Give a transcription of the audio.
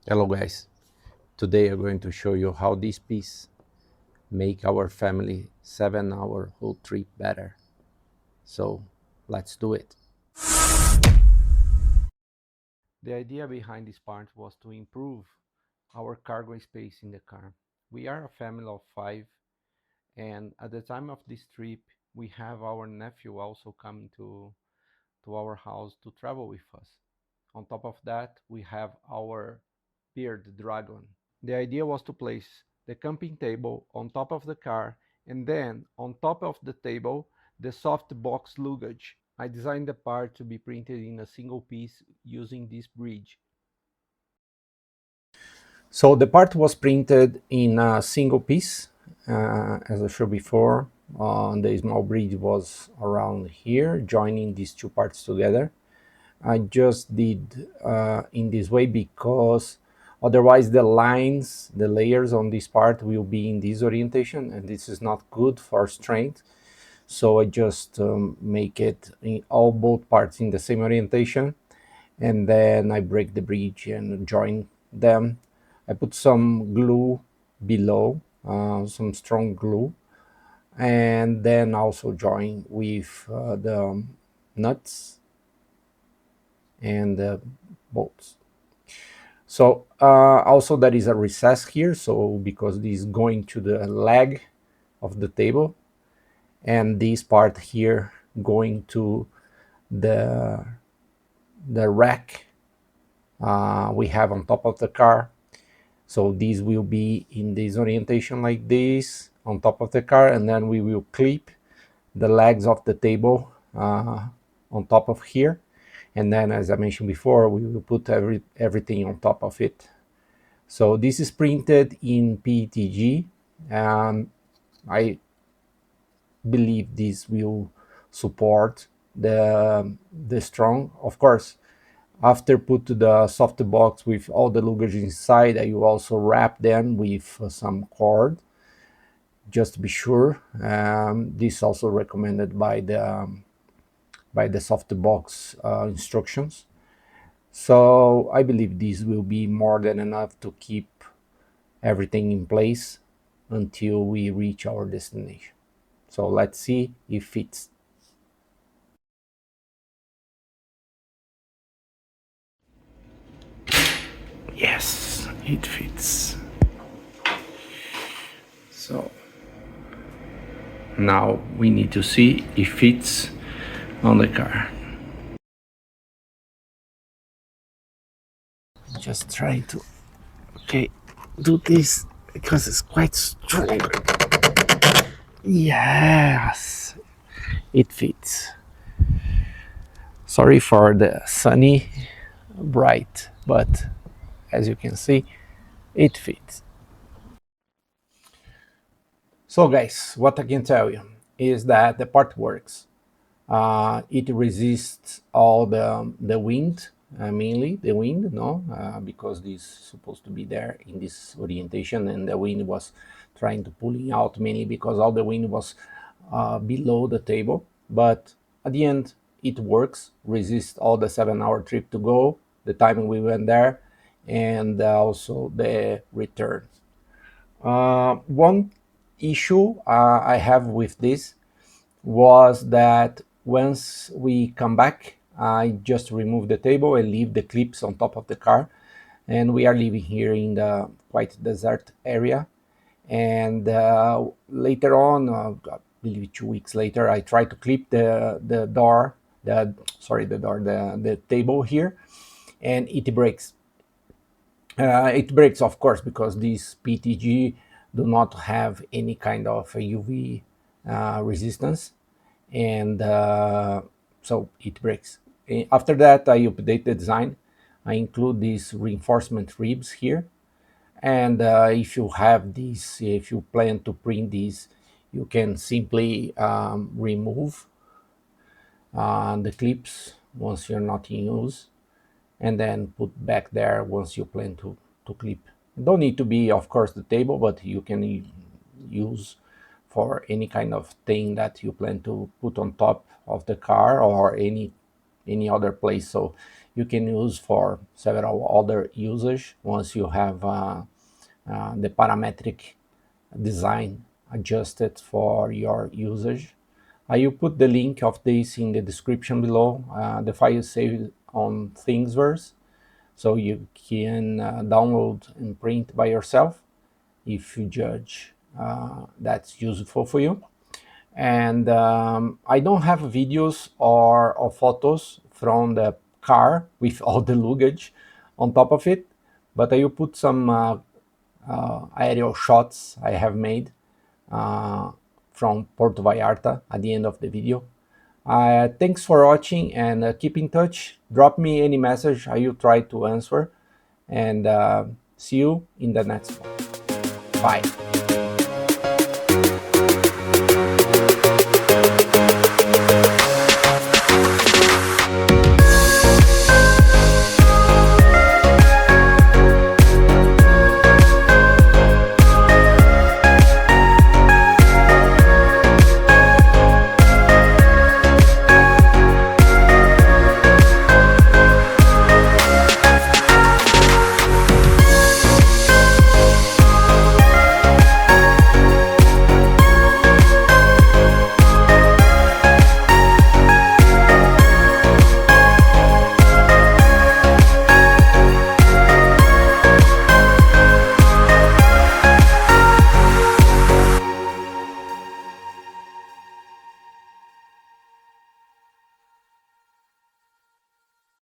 Hello guys, today I'm going to show you how this piece make our family 7-hour road trip better. So let's do it. The idea behind this part was to improve our cargo space in the car. We are a family of 5, and at the time of this trip we have our nephew also coming to our house to travel with us. On top of that, we have our beard dragon. The idea was to place the camping table on top of the car, and then on top of the table the soft box luggage. I designed the part to be printed in a single piece using this bridge. So the part was printed in a single piece, as I showed before. The small bridge was around here, joining these two parts together. I just did in this way because otherwise the lines, the layers on this part will be in this orientation, and this is not good for strength. So I just make it in all both parts in the same orientation, and then I break the bridge and join them. I put some glue below, some strong glue, and then also join with the nuts and the bolts. So also there is a recess here, so because this is going to the leg of the table, and this part here going to the rack we have on top of the car. So these will be in this orientation like this on top of the car, and then we will clip the legs of the table on top of here, and then as I mentioned before, we will put everything on top of it. So this is printed in PETG. I believe this will support the strong. Of course, after put the soft box with all the luggage inside, I will also wrap them with some cord just to be sure. This also recommended by the soft box instructions. So I believe this will be more than enough to keep everything in place until we reach our destination. So let's see if it fits. Yes, it fits. So now we need to see if it fits on the car. Just try to, okay, do this because it's quite strong. Yes, it fits. Sorry for the sunny bright, but as you can see, it fits. So guys, what I can tell you is that the part works. It resists all the wind, mainly the wind, no, because this is supposed to be there in this orientation, and the wind was trying to pulling out mainly because all the wind was below the table. But at the end, it works, resists all the 7-hour trip to go, the time we went there, and also the return. One issue I have with this was that once we come back, I just remove the table and leave the clips on top of the car. And we are living here in the quite desert area. And later on, I believe 2 weeks later, I tried to clip the door, the table here, and it breaks. It breaks, of course, because these PTG do not have any kind of UV resistance, and so it breaks. After that, I update the design. I include these reinforcement ribs here, and if you have these, if you plan to print these, you can simply remove the clips once you're not in use, and then put back there once you plan to clip. Don't need to be, of course, the table, but you can use for any kind of thing that you plan to put on top of the car or any other place. So you can use for several other usage once you have the parametric design adjusted for your usage. I will put the link of this in the description below. The file is saved on Thingverse, so you can download and print by yourself if you judge that's useful for you. And I don't have videos or photos from the car with all the luggage on top of it, but I will put some aerial shots I have made from Puerto Vallarta at the end of the video. Thanks for watching, and keep in touch. Drop me any message, I will try to answer, and see you in the next one. Bye.